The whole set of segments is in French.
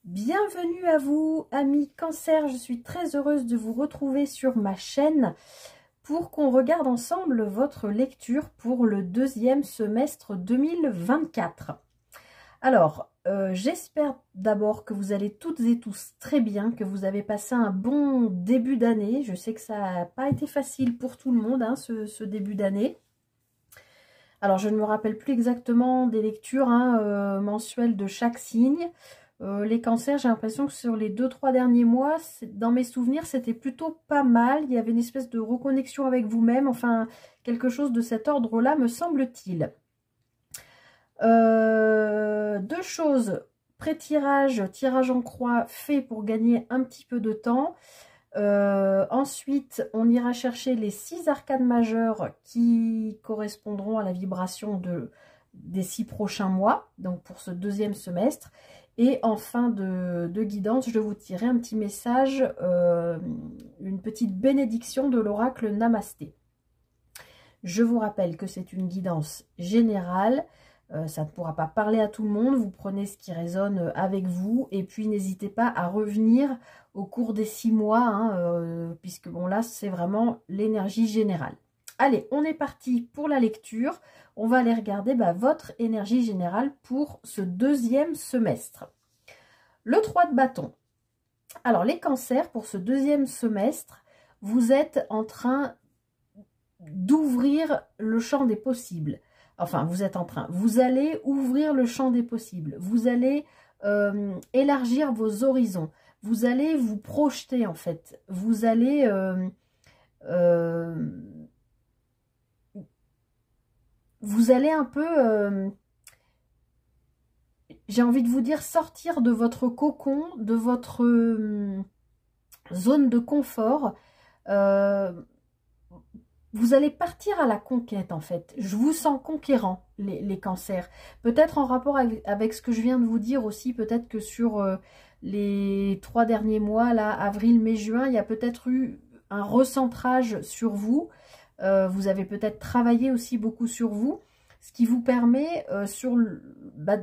Bienvenue à vous, amis Cancer. Je suis très heureuse de vous retrouver sur ma chaîne pour qu'on regarde ensemble votre lecture pour le deuxième semestre 2024. Alors, j'espère d'abord que vous allez toutes et tous très bien, que vous avez passé un bon début d'année. Je sais que ça n'a pas été facile pour tout le monde, hein, ce début d'année. Alors, je ne me rappelle plus exactement des lectures mensuelles de chaque signe. Les cancers, j'ai l'impression que sur les 2-3 derniers mois, dans mes souvenirs, c'était plutôt pas mal. Il y avait une espèce de reconnexion avec vous-même, enfin, quelque chose de cet ordre-là, me semble-t-il. Deux choses, pré-tirage, tirage en croix fait pour gagner un petit peu de temps. Ensuite, on ira chercher les 6 arcanes majeures qui correspondront à la vibration des 6 prochains mois, donc pour ce deuxième semestre. Et en fin de guidance, je vous tirerai un petit message, une petite bénédiction de l'oracle Namasté. Je vous rappelle que c'est une guidance générale. Ça ne pourra pas parler à tout le monde. Vous prenez ce qui résonne avec vous. Et puis, n'hésitez pas à revenir au cours des 6 mois, puisque bon, là, c'est vraiment l'énergie générale. Allez, on est parti pour la lecture. On va aller regarder votre énergie générale pour ce deuxième semestre. Le 3 de bâton. Alors, les cancers, pour ce deuxième semestre, vous êtes en train d'ouvrir le champ des possibles. Enfin, vous allez ouvrir le champ des possibles. Vous allez élargir vos horizons. Vous allez vous projeter, en fait. Vous allez... vous allez un peu... j'ai envie de vous dire, sortir de votre cocon, de votre zone de confort. Vous allez partir à la conquête, en fait. Je vous sens conquérant, les cancers. Peut-être en rapport avec ce que je viens de vous dire aussi, peut-être que sur les 3 derniers mois, là, avril, mai, juin, il y a peut-être eu un recentrage sur vous. Vous avez peut-être travaillé aussi beaucoup sur vous, ce qui vous permet,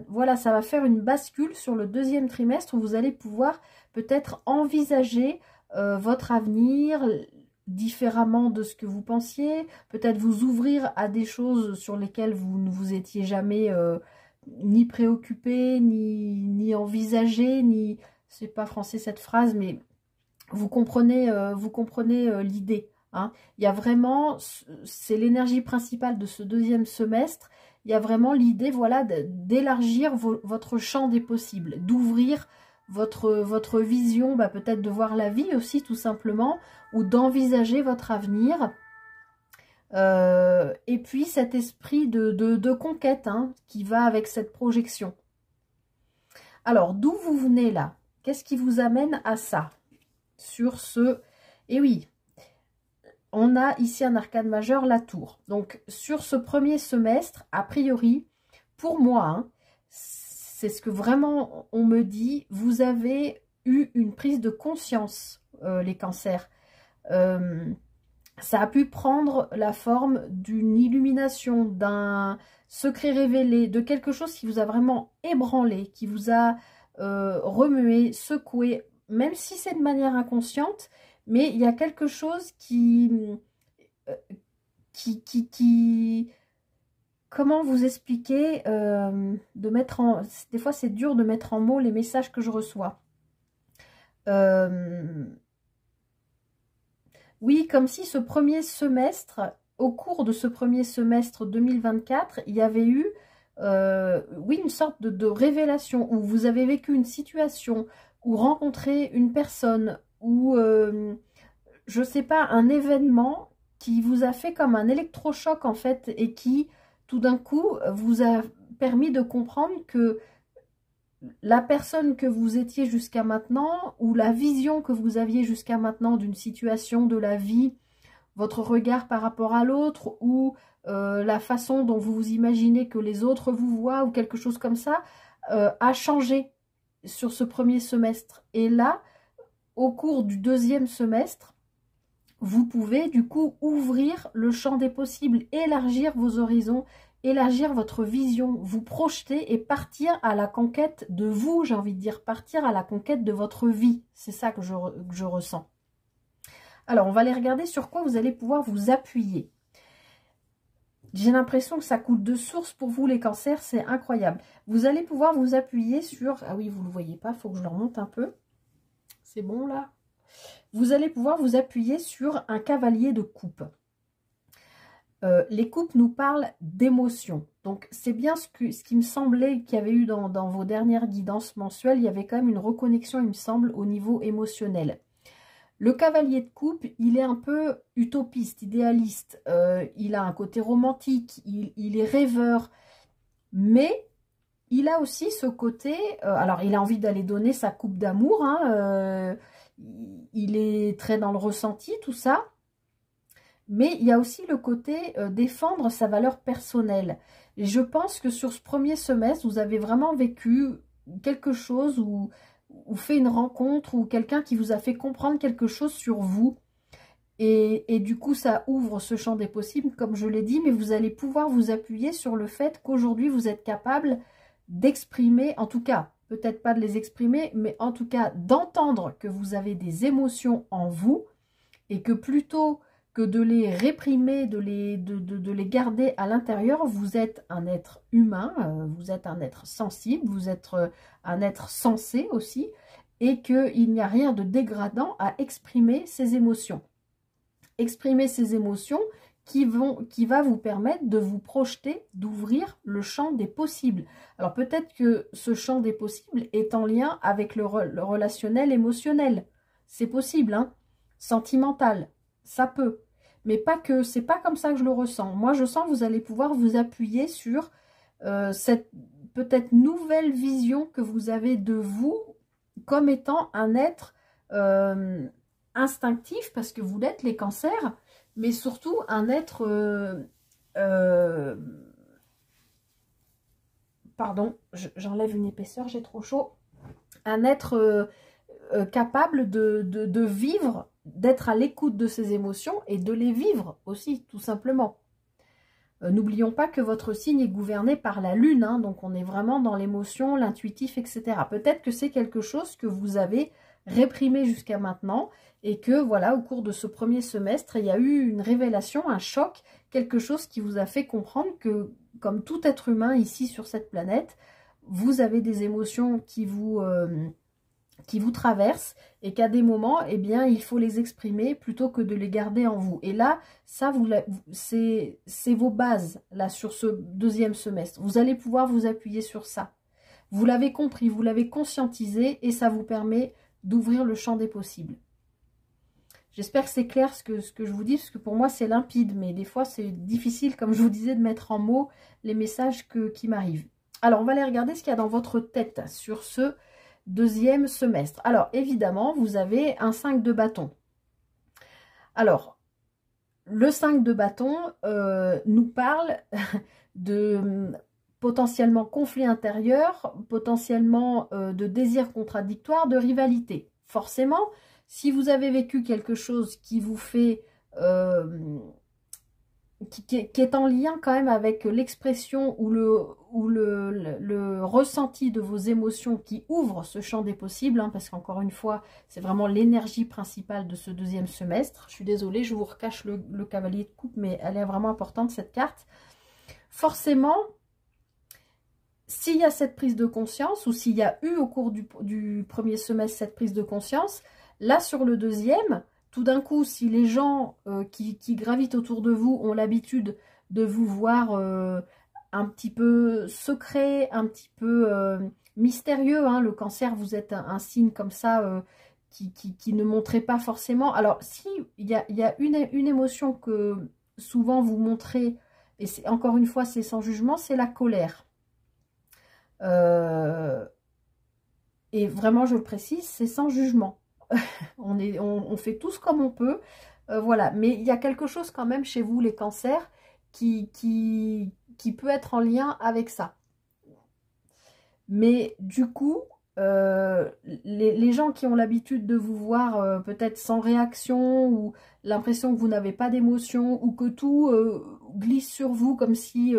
voilà, ça va faire une bascule sur le deuxième trimestre où vous allez pouvoir peut-être envisager votre avenir différemment de ce que vous pensiez, peut-être vous ouvrir à des choses sur lesquelles vous ne vous étiez jamais ni préoccupé, ni envisagé, ni, c'est pas français cette phrase, mais vous comprenez l'idée. Hein. Il y a vraiment, c'est l'énergie principale de ce deuxième semestre, il y a vraiment l'idée, voilà, d'élargir votre champ des possibles, d'ouvrir votre vision, peut-être de voir la vie aussi tout simplement, ou d'envisager votre avenir. Et puis cet esprit de conquête qui va avec cette projection. Alors, d'où vous venez là? Qu'est-ce qui vous amène à ça? Sur ce... Et oui, on a ici un arcane majeur, la tour. Donc, sur ce premier semestre, a priori, pour moi, c'est ce que vraiment on me dit, vous avez eu une prise de conscience, les cancers. Ça a pu prendre la forme d'une illumination, d'un secret révélé, de quelque chose qui vous a vraiment ébranlé, qui vous a remué, secoué, même si c'est de manière inconsciente, mais il y a quelque chose comment vous expliquer, des fois c'est dur de mettre en mots les messages que je reçois. Oui, comme si ce premier semestre, au cours de ce premier semestre 2024, il y avait eu, oui, une sorte de révélation où vous avez vécu une situation, ou rencontré une personne, ou, je sais pas, un événement qui vous a fait comme un électrochoc en fait, et qui, tout d'un coup, vous a permis de comprendre que la personne que vous étiez jusqu'à maintenant, ou la vision que vous aviez jusqu'à maintenant d'une situation de la vie, votre regard par rapport à l'autre, ou la façon dont vous vous imaginez que les autres vous voient, ou quelque chose comme ça, a changé sur ce premier semestre. Et là, au cours du deuxième semestre, vous pouvez du coup ouvrir le champ des possibles, élargir vos horizons élargir votre vision, vous projeter et partir à la conquête de vous, j'ai envie de dire, partir à la conquête de votre vie. C'est ça que je ressens. Alors, on va aller regarder sur quoi vous allez pouvoir vous appuyer. J'ai l'impression que ça coule de source pour vous, les cancers, c'est incroyable. Vous allez pouvoir vous appuyer sur... Ah oui, vous ne le voyez pas, il faut que je le remonte un peu. C'est bon, là. Vous allez pouvoir vous appuyer sur un cavalier de coupe. Les coupes nous parlent d'émotions. Donc, c'est bien ce qui me semblait qu'il y avait eu dans vos dernières guidances mensuelles. Il y avait quand même une reconnexion, il me semble, au niveau émotionnel. Le cavalier de coupe, il est un peu utopiste, idéaliste. Il a un côté romantique, il est rêveur. Mais il a aussi ce côté... alors, il a envie d'aller donner sa coupe d'amour. Hein, il est très dans le ressenti, tout ça. Mais il y a aussi le côté défendre sa valeur personnelle. Et je pense que sur ce premier semestre, vous avez vraiment vécu quelque chose ou fait une rencontre ou quelqu'un qui vous a fait comprendre quelque chose sur vous. Et du coup, ça ouvre ce champ des possibles, comme je l'ai dit, mais vous allez pouvoir vous appuyer sur le fait qu'aujourd'hui, vous êtes capable d'exprimer, en tout cas, peut-être pas de les exprimer, mais en tout cas d'entendre que vous avez des émotions en vous et que plutôt que de les réprimer, de les garder à l'intérieur, vous êtes un être humain, vous êtes un être sensible, vous êtes un être sensé aussi, et qu'il n'y a rien de dégradant à exprimer ces émotions. Exprimer ces émotions qui va vous permettre de vous projeter, d'ouvrir le champ des possibles. Alors peut-être que ce champ des possibles est en lien avec le relationnel émotionnel. C'est possible, hein, sentimental. Ça peut, mais pas que, c'est pas comme ça que je le ressens. Moi, je sens que vous allez pouvoir vous appuyer sur cette peut-être nouvelle vision que vous avez de vous comme étant un être instinctif, parce que vous l'êtes, les cancers, mais surtout un être... pardon, j'enlève une épaisseur, j'ai trop chaud. Un être capable de vivre, d'être à l'écoute de ses émotions et de les vivre aussi, tout simplement. N'oublions pas que votre signe est gouverné par la lune, hein, donc on est vraiment dans l'émotion, l'intuitif, etc. Peut-être que c'est quelque chose que vous avez réprimé jusqu'à maintenant et que, voilà, au cours de ce premier semestre, il y a eu une révélation, un choc, quelque chose qui vous a fait comprendre que, comme tout être humain ici sur cette planète, vous avez des émotions qui vous traversent et qu'à des moments, eh bien, il faut les exprimer plutôt que de les garder en vous. Et là, ça, c'est vos bases, là, sur ce deuxième semestre. Vous allez pouvoir vous appuyer sur ça. Vous l'avez compris, vous l'avez conscientisé et ça vous permet d'ouvrir le champ des possibles. J'espère que c'est clair ce que je vous dis, parce que pour moi, c'est limpide, mais des fois, c'est difficile, comme je vous disais, de mettre en mots les messages qui m'arrivent. Alors, on va aller regarder ce qu'il y a dans votre tête sur ce deuxième semestre. Alors, évidemment, vous avez un 5 de bâton. Alors, le 5 de bâton nous parle de potentiellement conflit intérieur, potentiellement de désir contradictoire, de rivalité. Forcément, si vous avez vécu quelque chose qui vous fait... qui est en lien quand même avec l'expression ou le ressenti de vos émotions qui ouvre ce champ des possibles, hein, parce qu'encore une fois, c'est vraiment l'énergie principale de ce deuxième semestre. Je suis désolée, je vous recache le cavalier de coupe, mais elle est vraiment importante, cette carte. Forcément, s'il y a cette prise de conscience, ou s'il y a eu au cours du premier semestre cette prise de conscience, là sur le deuxième... Tout d'un coup, si les gens qui gravitent autour de vous ont l'habitude de vous voir un petit peu secret, un petit peu mystérieux, hein, le cancer, vous êtes un signe comme ça qui ne montrait pas forcément. Alors, si il y a une émotion que souvent vous montrez, et encore une fois, c'est sans jugement, c'est la colère. Et vraiment, je le précise, c'est sans jugement. On fait tous comme on peut, voilà. Mais il y a quelque chose quand même chez vous, les cancers, qui peut être en lien avec ça. Mais du coup, les gens qui ont l'habitude de vous voir peut-être sans réaction, ou l'impression que vous n'avez pas d'émotion, ou que tout glisse sur vous comme si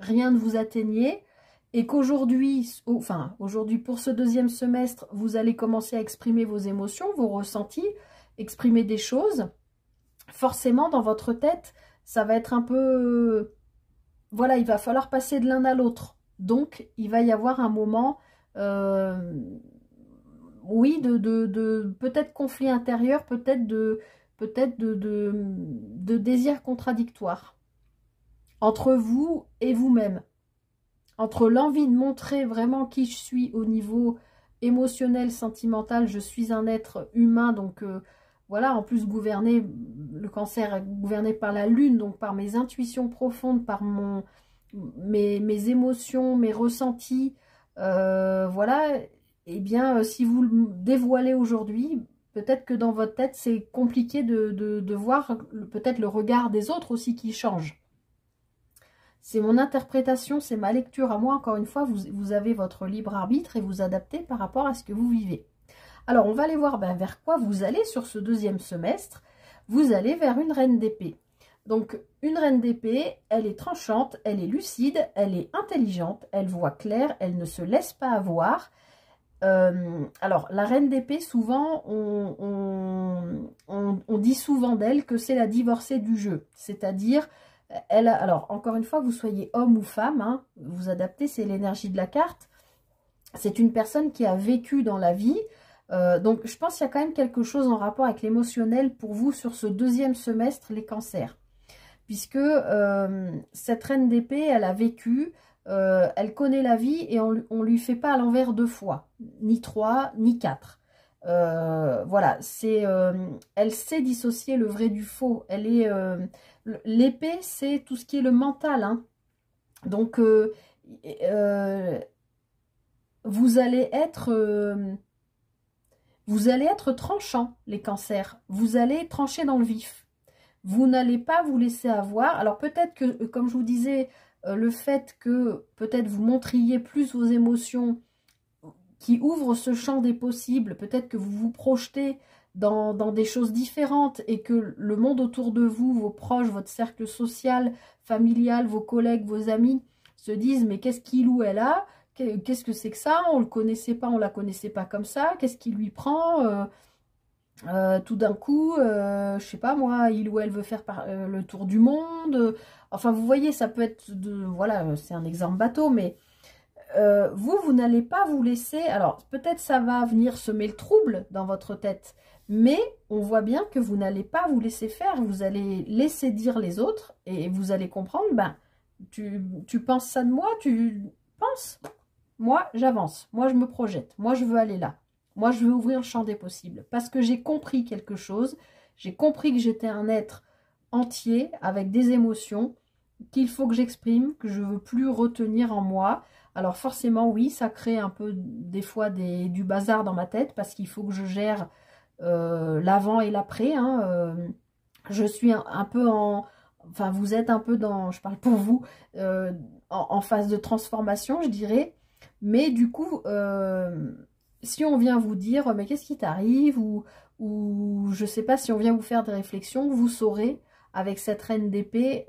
rien ne vous atteignait, et qu'aujourd'hui, enfin aujourd'hui pour ce deuxième semestre, vous allez commencer à exprimer vos émotions, vos ressentis, exprimer des choses, forcément dans votre tête, ça va être un peu... Voilà, il va falloir passer de l'un à l'autre. Donc, il va y avoir un moment, oui, de peut-être conflit intérieur, peut-être de désir contradictoire entre vous et vous-même. Entre l'envie de montrer vraiment qui je suis au niveau émotionnel, sentimental, je suis un être humain, donc voilà, en plus gouverné, le cancer est gouverné par la lune, donc par mes intuitions profondes, par mes émotions, mes ressentis, voilà, et bien si vous le dévoilez aujourd'hui, peut-être que dans votre tête c'est compliqué de voir peut-être le regard des autres aussi qui change. C'est mon interprétation, c'est ma lecture à moi. Encore une fois, vous avez votre libre arbitre et vous adaptez par rapport à ce que vous vivez. Alors, on va aller voir vers quoi vous allez sur ce deuxième semestre. Vous allez vers une reine d'épée. Donc, une reine d'épée, elle est tranchante, elle est lucide, elle est intelligente, elle voit clair, elle ne se laisse pas avoir. Alors, la reine d'épée, souvent, on dit souvent d'elle que c'est la divorcée du jeu. C'est-à-dire... alors, encore une fois, vous soyez homme ou femme, hein, vous adaptez, c'est l'énergie de la carte. C'est une personne qui a vécu dans la vie. Donc, je pense qu'il y a quand même quelque chose en rapport avec l'émotionnel pour vous sur ce deuxième semestre, les cancers. Puisque cette reine d'épée, elle a vécu, elle connaît la vie et on ne lui fait pas à l'envers 2 fois, ni 3, ni 4. Voilà, elle sait dissocier le vrai du faux. Elle est... l'épée, c'est tout ce qui est le mental. Hein. Donc, vous allez être tranchant, les cancers. Vous allez trancher dans le vif. Vous n'allez pas vous laisser avoir. Alors, peut-être que, comme je vous disais, le fait que peut-être vous montriez plus vos émotions qui ouvre ce champ des possibles, peut-être que vous vous projetez dans des choses différentes et que le monde autour de vous, vos proches, votre cercle social, familial, vos collègues, vos amis, se disent « mais qu'est-ce qu'il ou elle a ? Qu'est-ce que c'est que ça ? On ne le connaissait pas, on ne la connaissait pas comme ça, qu'est-ce qui lui prend tout d'un coup, je sais pas moi, il ou elle veut faire le tour du monde. » Enfin, vous voyez, ça peut être voilà, c'est un exemple bateau, mais vous n'allez pas vous laisser... Alors, peut-être ça va venir semer le trouble dans votre tête, mais on voit bien que vous n'allez pas vous laisser faire. Vous allez laisser dire les autres et vous allez comprendre, ben, tu penses ça de moi, tu penses. Moi, j'avance. Moi, je me projette. Moi, je veux aller là. Moi, je veux ouvrir le champ des possibles parce que j'ai compris quelque chose. J'ai compris que j'étais un être entier avec des émotions qu'il faut que j'exprime, que je ne veux plus retenir en moi. Alors forcément, oui, ça crée un peu des fois du bazar dans ma tête parce qu'il faut que je gère l'avant et l'après. Hein, je suis un peu en... Enfin, vous êtes un peu dans... Je parle pour vous, en phase de transformation, je dirais. Mais du coup, si on vient vous dire « mais qu'est-ce qui t'arrive » ou je ne sais pas, si on vient vous faire des réflexions, vous saurez, avec cette reine d'épée...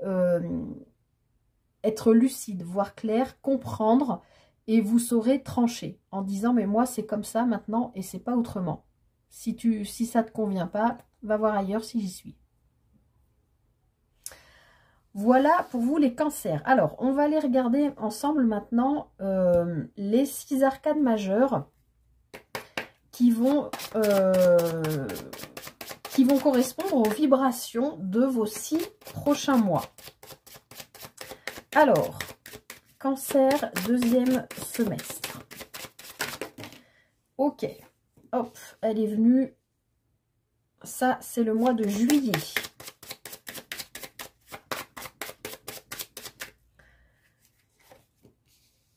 être lucide, voir clair, comprendre, et vous saurez trancher en disant mais moi c'est comme ça maintenant et c'est pas autrement. Si ça te convient pas, va voir ailleurs si j'y suis. Voilà pour vous les cancers. Alors on va aller regarder ensemble maintenant les 6 arcanes majeures qui vont correspondre aux vibrations de vos 6 prochains mois. Alors, cancer, deuxième semestre. Ok, hop, elle est venue. Ça, c'est le mois de juillet.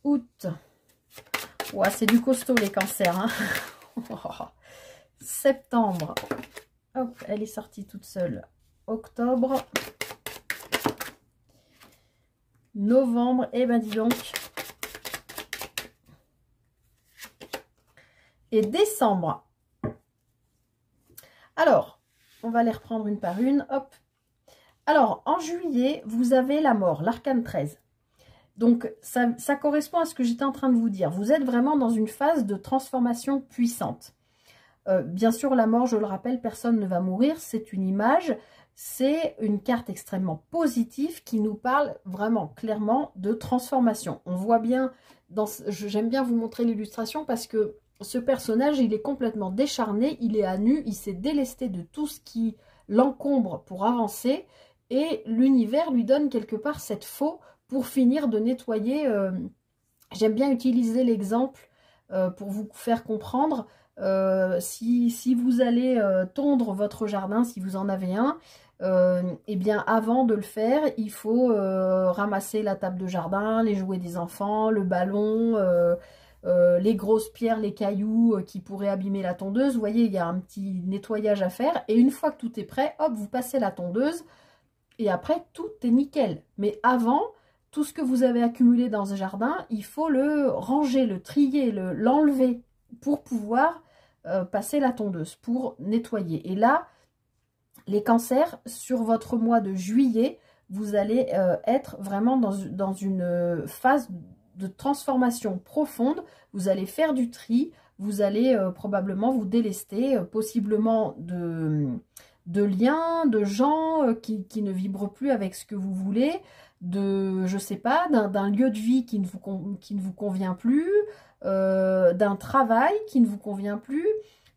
Août. Ouais, c'est du costaud les cancers. Hein. Septembre. Hop, elle est sortie toute seule. Octobre. Novembre, et ben dis donc. Et décembre. Alors, on va les reprendre une par une. Hop. Alors, en juillet, vous avez la mort, l'arcane 13. Donc, ça correspond à ce que j'étais en train de vous dire. Vous êtes vraiment dans une phase de transformation puissante. Bien sûr, la mort, je le rappelle, personne ne va mourir. C'est une image, c'est une carte extrêmement positive qui nous parle vraiment clairement de transformation. On voit bien, j'aime bien vous montrer l'illustration parce que ce personnage, il est complètement décharné, il est à nu, il s'est délesté de tout ce qui l'encombre pour avancer et l'univers lui donne quelque part cette faux pour finir de nettoyer. J'aime bien utiliser l'exemple pour vous faire comprendre. Si vous allez tondre votre jardin, si vous en avez un, eh bien avant de le faire, il faut ramasser la table de jardin, les jouets des enfants, le ballon, les grosses pierres, les cailloux qui pourraient abîmer la tondeuse. Vous voyez, il y a un petit nettoyage à faire. Et une fois que tout est prêt, hop, vous passez la tondeuse. Et après, tout est nickel. Mais avant, tout ce que vous avez accumulé dans ce jardin, il faut le ranger, le trier, l'enlever pour pouvoir passer la tondeuse, pour nettoyer. Et là, les cancers, sur votre mois de juillet, vous allez être vraiment dans une phase de transformation profonde. Vous allez faire du tri, vous allez probablement vous délester, possiblement de liens, de gens qui ne vibrent plus avec ce que vous voulez, je sais pas, d'un lieu de vie qui ne vous convient plus, d'un travail qui ne vous convient plus,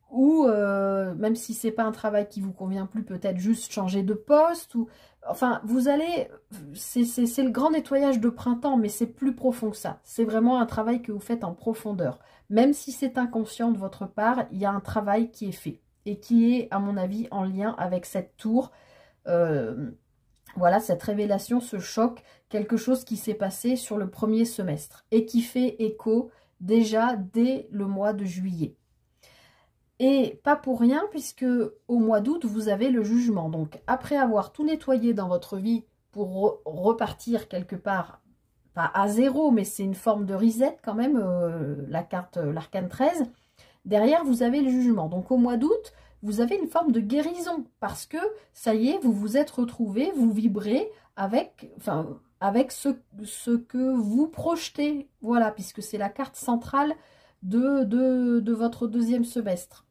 ou même si c'est pas un travail qui vous convient plus, peut-être juste changer de poste, ou enfin vous allez, c'est le grand nettoyage de printemps, mais c'est plus profond que ça. C'est vraiment un travail que vous faites en profondeur. Même si c'est inconscient de votre part, il y a un travail qui est fait et qui est, à mon avis, en lien avec cette tour. Voilà, cette révélation, ce choc, quelque chose qui s'est passé sur le premier semestre et qui fait écho déjà dès le mois de juillet. Et pas pour rien, puisque au mois d'août, vous avez le jugement. Donc, après avoir tout nettoyé dans votre vie pour repartir quelque part, pas à zéro, mais c'est une forme de reset quand même, la carte, l'arcane 13, derrière, vous avez le jugement. Donc, au mois d'août, vous avez une forme de guérison, parce que, ça y est, vous vous êtes retrouvés, vous vibrez avec, avec ce que vous projetez, voilà, puisque c'est la carte centrale de votre deuxième semestre.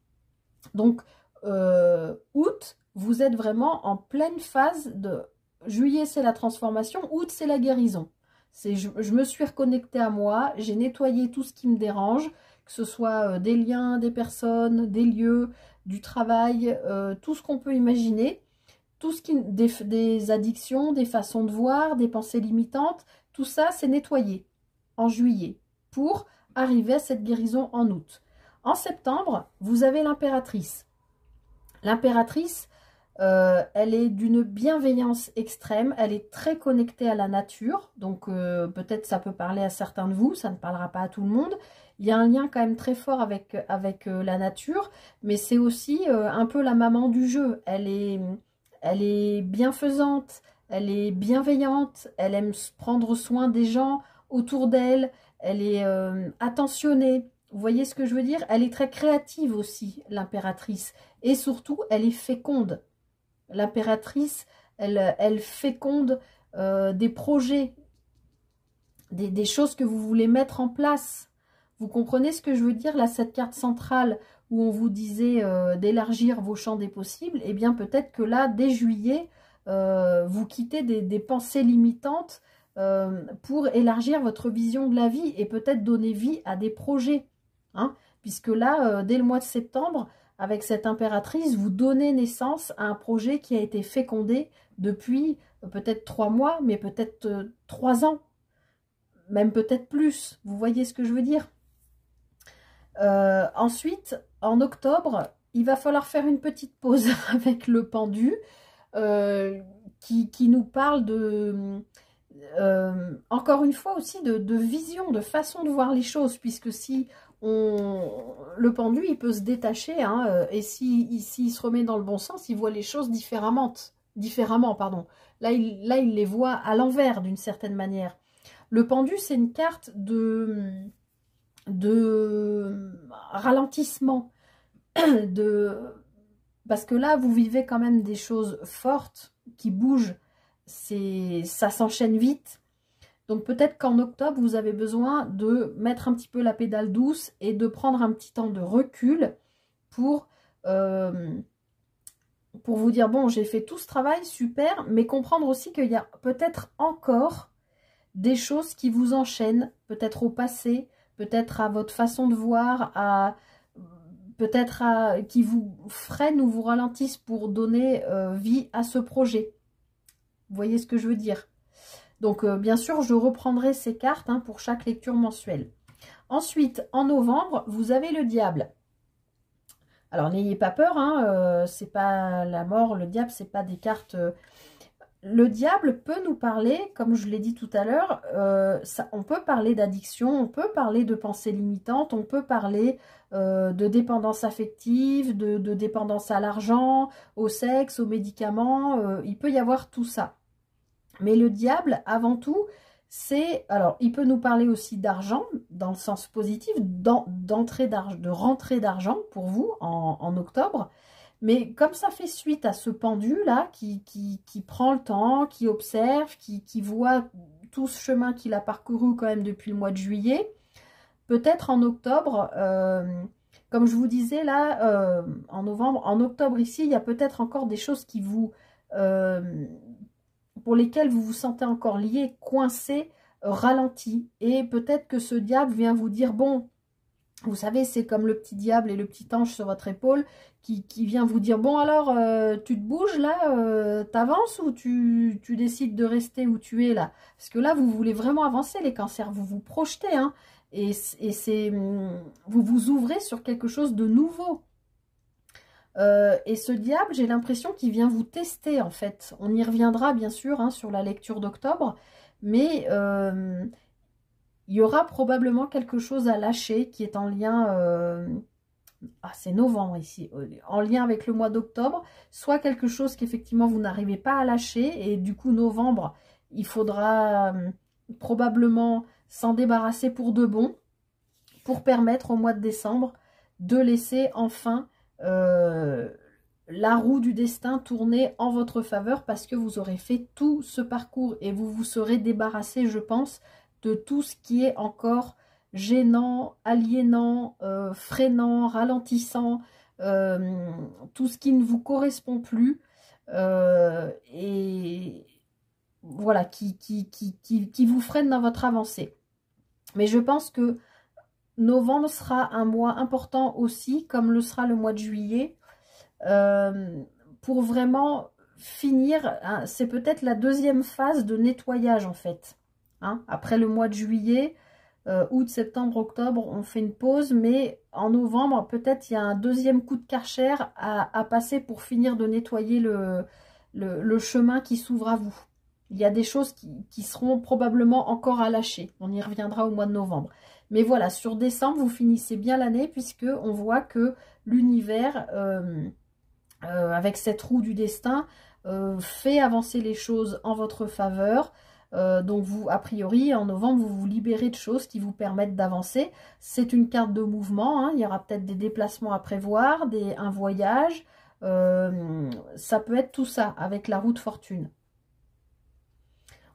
Donc, août, vous êtes vraiment en pleine phase de... Juillet, c'est la transformation, août, c'est la guérison. Je me suis reconnectée à moi, j'ai nettoyé tout ce qui me dérange, que ce soit des liens, des personnes, des lieux, du travail, tout ce qu'on peut imaginer, tout ce qui, des addictions, des façons de voir, des pensées limitantes, tout ça, c'est nettoyé en juillet pour arriver à cette guérison en août. En septembre, vous avez l'impératrice. L'impératrice, elle est d'une bienveillance extrême, elle est très connectée à la nature, donc peut-être ça peut parler à certains de vous, ça ne parlera pas à tout le monde. Il y a un lien quand même très fort avec la nature, mais c'est aussi un peu la maman du jeu. Elle est bienfaisante, elle est bienveillante, elle aime prendre soin des gens autour d'elle, elle est attentionnée. Vous voyez ce que je veux dire? Elle est très créative aussi, l'impératrice. Et surtout, elle est féconde. L'impératrice, elle féconde des projets, des choses que vous voulez mettre en place. Vous comprenez ce que je veux dire? Là, cette carte centrale où on vous disait d'élargir vos champs des possibles, eh bien peut-être que là, dès juillet, vous quittez des pensées limitantes pour élargir votre vision de la vie et peut-être donner vie à des projets. Hein, puisque là, dès le mois de septembre, avec cette impératrice, vous donnez naissance à un projet qui a été fécondé depuis peut-être 3 mois, mais peut-être 3 ans, même peut-être plus. Vous voyez ce que je veux dire? Ensuite, en octobre, il va falloir faire une petite pause avec le pendu qui nous parle de... encore une fois aussi de vision, de façon de voir les choses, puisque si le pendu, il peut se détacher, hein, et s'il se remet dans le bon sens, il voit les choses différemment, pardon. Là, il les voit à l'envers, d'une certaine manière. Le pendu, c'est une carte de ralentissement, parce que là, vous vivez quand même des choses fortes qui bougent, ça s'enchaîne vite. Donc peut-être qu'en octobre, vous avez besoin de mettre un petit peu la pédale douce et de prendre un petit temps de recul pour vous dire, bon, j'ai fait tout ce travail, super, mais comprendre aussi qu'il y a peut-être encore des choses qui vous enchaînent, peut-être au passé, peut-être à votre façon de voir, peut-être qui vous freinent ou vous ralentissent pour donner vie à ce projet. Vous voyez ce que je veux dire? Donc, bien sûr, je reprendrai ces cartes hein, pour chaque lecture mensuelle. Ensuite, en novembre, vous avez le diable. Alors, n'ayez pas peur, hein, c'est pas la mort, le diable, c'est pas des cartes... le diable peut nous parler, comme je l'ai dit tout à l'heure, on peut parler d'addiction, on peut parler de pensées limitantes, on peut parler de dépendance affective, de dépendance à l'argent, au sexe, aux médicaments, il peut y avoir tout ça. Mais le diable, avant tout, c'est... Alors, il peut nous parler aussi d'argent, dans le sens positif, de rentrée d'argent pour vous en octobre. Mais comme ça fait suite à ce pendu-là, qui prend le temps, qui observe, qui voit tout ce chemin qu'il a parcouru quand même depuis le mois de juillet, peut-être en octobre, comme je vous disais là, en novembre, en octobre ici, il y a peut-être encore des choses qui vous... pour lesquelles vous vous sentez encore lié, coincé, ralenti. Et peut-être que ce diable vient vous dire, bon... Vous savez, c'est comme le petit diable et le petit ange sur votre épaule qui vient vous dire, bon alors, tu te bouges là, t'avances ou tu décides de rester où tu es là? Parce que là, vous voulez vraiment avancer les cancers, vous vous projetez, hein, et vous vous ouvrez sur quelque chose de nouveau. Et ce diable, j'ai l'impression qu'il vient vous tester en fait. On y reviendra bien sûr hein, sur la lecture d'octobre, mais... il y aura probablement quelque chose à lâcher qui est en lien, c'est novembre ici, en lien avec le mois d'octobre, soit quelque chose qu'effectivement vous n'arrivez pas à lâcher et du coup novembre, il faudra probablement s'en débarrasser pour de bon, pour permettre au mois de décembre de laisser enfin la roue du destin tourner en votre faveur parce que vous aurez fait tout ce parcours et vous vous serez débarrassé, je pense, de tout ce qui est encore gênant, aliénant, freinant, ralentissant, tout ce qui ne vous correspond plus et voilà, qui vous freine dans votre avancée. Mais je pense que novembre sera un mois important aussi, comme le sera le mois de juillet, pour vraiment finir, hein, c'est peut-être la deuxième phase de nettoyage en fait. Hein, après le mois de juillet, août, septembre, octobre, on fait une pause, mais en novembre, peut-être il y a un deuxième coup de Karcher à passer pour finir de nettoyer le chemin qui s'ouvre à vous. Il y a des choses qui seront probablement encore à lâcher. On y reviendra au mois de novembre. Mais voilà, sur décembre, vous finissez bien l'année puisque on voit que l'univers, avec cette roue du destin, fait avancer les choses en votre faveur. Donc vous, a priori, en novembre, vous vous libérez de choses qui vous permettent d'avancer. C'est une carte de mouvement, hein. Il y aura peut-être des déplacements à prévoir, un voyage. Ça peut être tout ça avec la roue de fortune.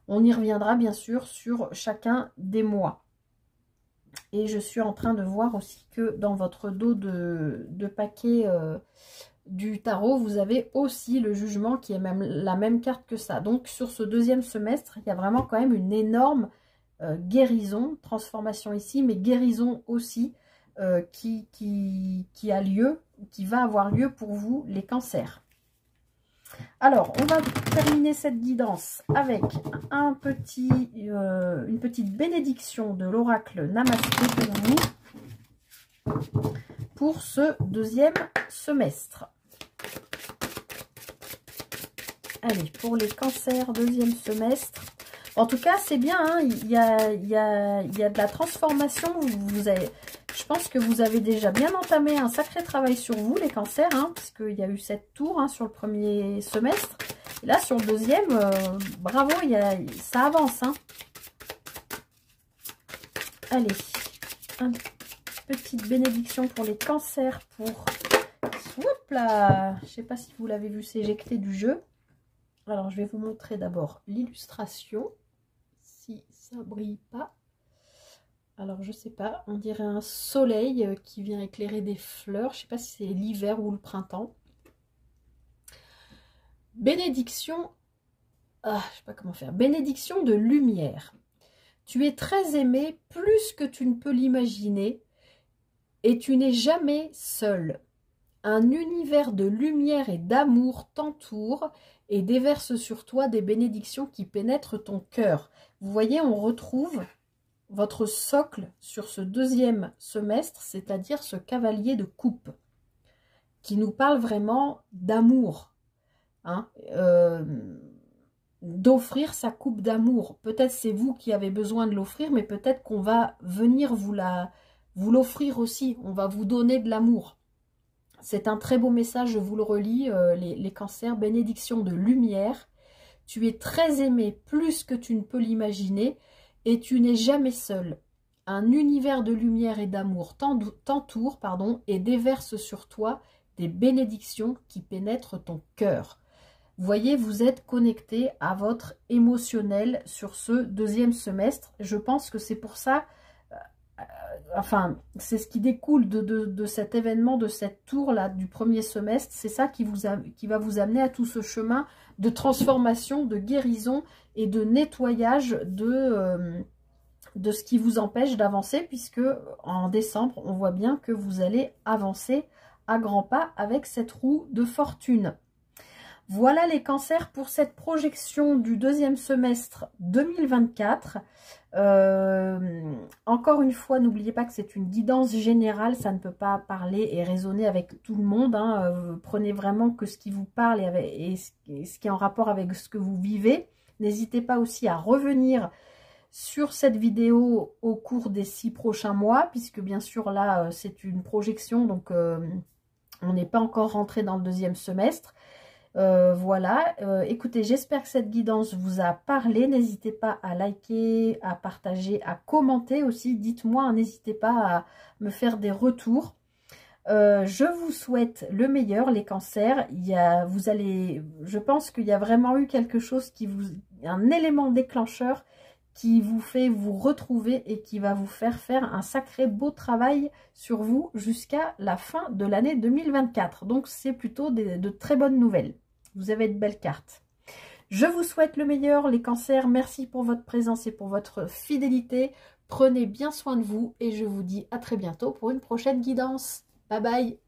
On y reviendra bien sûr sur chacun des mois. Et je suis en train de voir aussi que dans votre dos de paquet du tarot, vous avez aussi le jugement qui est même la même carte que ça. Donc sur ce deuxième semestre, il y a vraiment quand même une énorme guérison, transformation ici, mais guérison aussi qui a lieu, qui va avoir lieu pour vous les cancers. Alors, on va terminer cette guidance avec une petite bénédiction de l'oracle Namasté pour vous pour ce deuxième semestre. Allez, pour les cancers, deuxième semestre. En tout cas, c'est bien, hein, il y a de la transformation. Je pense que vous avez déjà bien entamé un sacré travail sur vous, les cancers, hein, parce qu'il y a eu 7 tours hein, sur le premier semestre. Et là, sur le deuxième, bravo, ça avance. Hein. Allez, une petite bénédiction pour les cancers pour... Hop là, je ne sais pas si vous l'avez vu s'éjecter du jeu. Alors, je vais vous montrer d'abord l'illustration, si ça brille pas. Alors, je sais pas, on dirait un soleil qui vient éclairer des fleurs. Je sais pas si c'est l'hiver ou le printemps. Bénédiction, je sais pas comment faire. Bénédiction de lumière. Tu es très aimé plus que tu ne peux l'imaginer et tu n'es jamais seul. Un univers de lumière et d'amour t'entoure et déverse sur toi des bénédictions qui pénètrent ton cœur. Vous voyez, on retrouve votre socle sur ce deuxième semestre, c'est-à-dire ce cavalier de coupe, qui nous parle vraiment d'amour, hein, d'offrir sa coupe d'amour. Peut-être c'est vous qui avez besoin de l'offrir, mais peut-être qu'on va venir vous l'offrir aussi, on va vous donner de l'amour. C'est un très beau message, je vous le relis, les cancers, bénédiction de lumière. Tu es très aimé plus que tu ne peux l'imaginer et tu n'es jamais seul. Un univers de lumière et d'amour t'entoure, et déverse sur toi des bénédictions qui pénètrent ton cœur. Vous voyez, vous êtes connecté à votre émotionnel sur ce deuxième semestre. Je pense que c'est pour ça, enfin, c'est ce qui découle de cet événement, de cette tour-là, du premier semestre. C'est ça qui va vous amener à tout ce chemin de transformation, de guérison et de nettoyage de ce qui vous empêche d'avancer, puisque en décembre, on voit bien que vous allez avancer à grands pas avec cette roue de fortune. Voilà les cancers pour cette projection du deuxième semestre 2024. Encore une fois, n'oubliez pas que c'est une guidance générale, ça ne peut pas parler et résonner avec tout le monde. Prenez vraiment que ce qui vous parle et ce qui est en rapport avec ce que vous vivez. N'hésitez pas aussi à revenir sur cette vidéo au cours des 6 prochains mois, puisque bien sûr là c'est une projection, donc on n'est pas encore rentré dans le deuxième semestre. Voilà, écoutez, j'espère que cette guidance vous a parlé. N'hésitez pas à liker, à partager, à commenter aussi. Dites-moi, n'hésitez pas à me faire des retours. Je vous souhaite le meilleur, les cancers. Je pense qu'il y a vraiment eu quelque chose un élément déclencheur qui vous fait vous retrouver et qui va vous faire un sacré beau travail sur vous jusqu'à la fin de l'année 2024. Donc, c'est plutôt de très bonnes nouvelles. Vous avez de belles cartes. Je vous souhaite le meilleur, les cancers. Merci pour votre présence et pour votre fidélité. Prenez bien soin de vous et je vous dis à très bientôt pour une prochaine guidance. Bye bye.